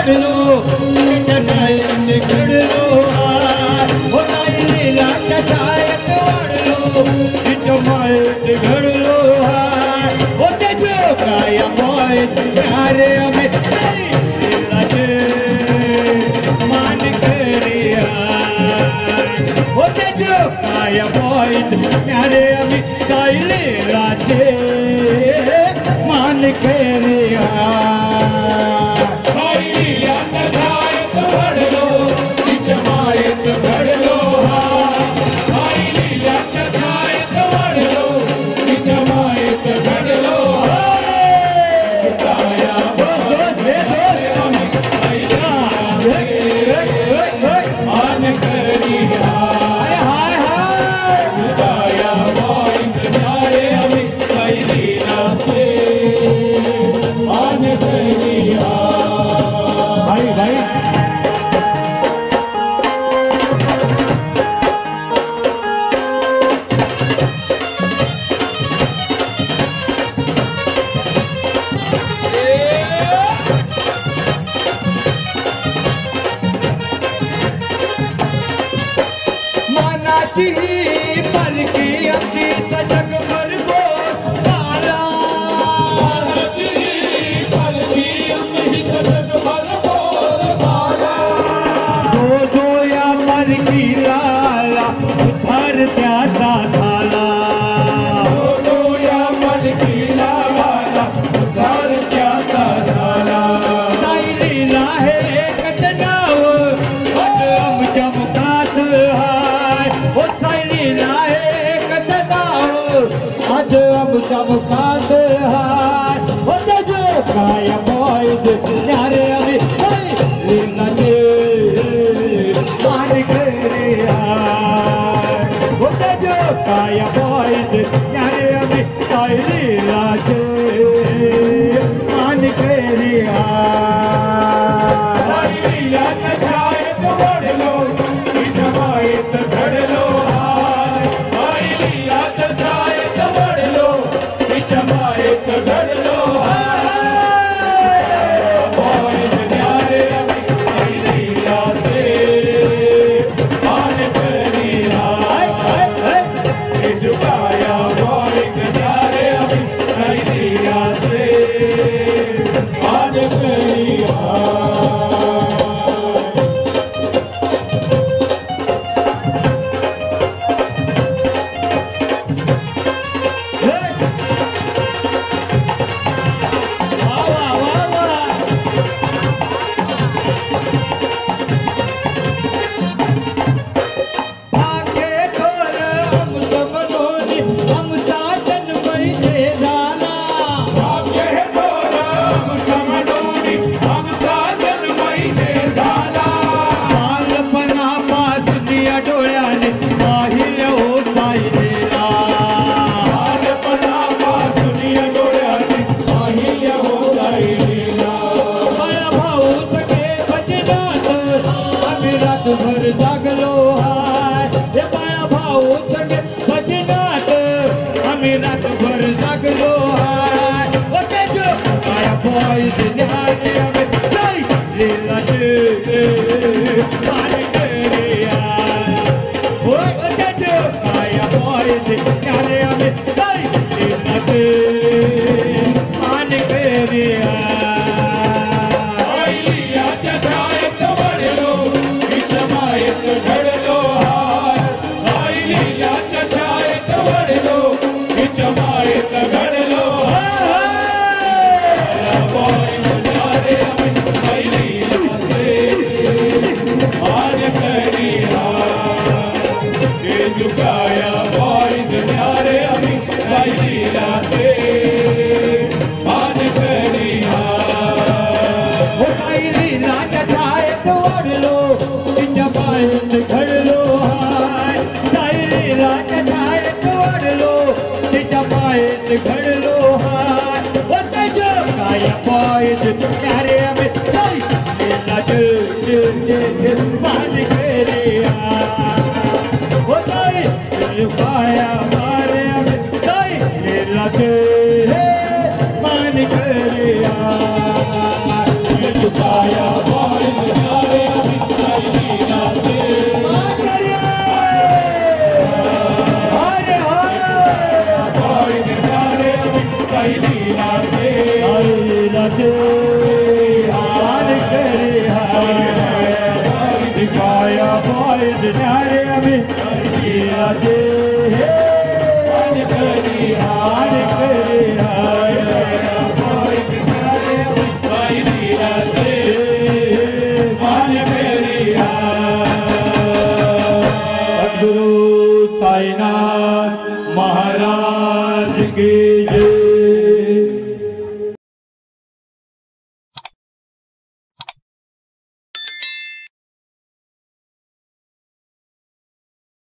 लो चटाई घड़ लो हो ताई लीला चटायत वाड़ लो जमायत घड़ लो हो तेजो काया मोय प्यारे हमें मान करिया हो तेजो काया मोय प्यारे हमें ताई लीला मान करिया पल की अपनी तजक भर को तारा पल की अपनी तजक भर को तारा जो या मर की लाला उधर त्याता थाला जो या मर की लाला उधर त्याता थाला ताई लीला है कटनाव हम चमकात आज अब चमकात हाय हो तेजो काया मोय प्यारे अभी लीला मान करिया हो तेजो काया मोय प्यारे अभी ताई लीला मान करिया ताई लीला चटायत वाड़ लो जमायत घड़ लो जमायत घड़ लो लीला से मान करिया झुकाया मोय प्यारे अभी लीला से मान करिया भर जागलो हाय हे माया भाऊ संगे भजनात आम्ही रात भर जागलो हाय ओ तेजो माया भाई दुनियाने हमें जय लीला मान करिया ओ तेजो माया भाई दुनियाने हमें जय लीला मान करिया जमायत घड़ लो लीला से मान करिया झुकाया मोय प्यारे अभी लीला से मान करिया हो ताई लीला चटायत वाड़ लो जमायत घड़ लो ताई लीला चटायत वाड़ लो जमायत घड़ लो हो तेजो काया मोय प्यारे हमें लीला मान करिया हो ताई काया मारे हमें लीला मान करिया पाया भाई न्यारे अभी चाहिए नाचे भाई न्यारे अभी चाहिए नाचे नाचे हार करे हार पाया भाई न्यारे अभी चाहिए नाचे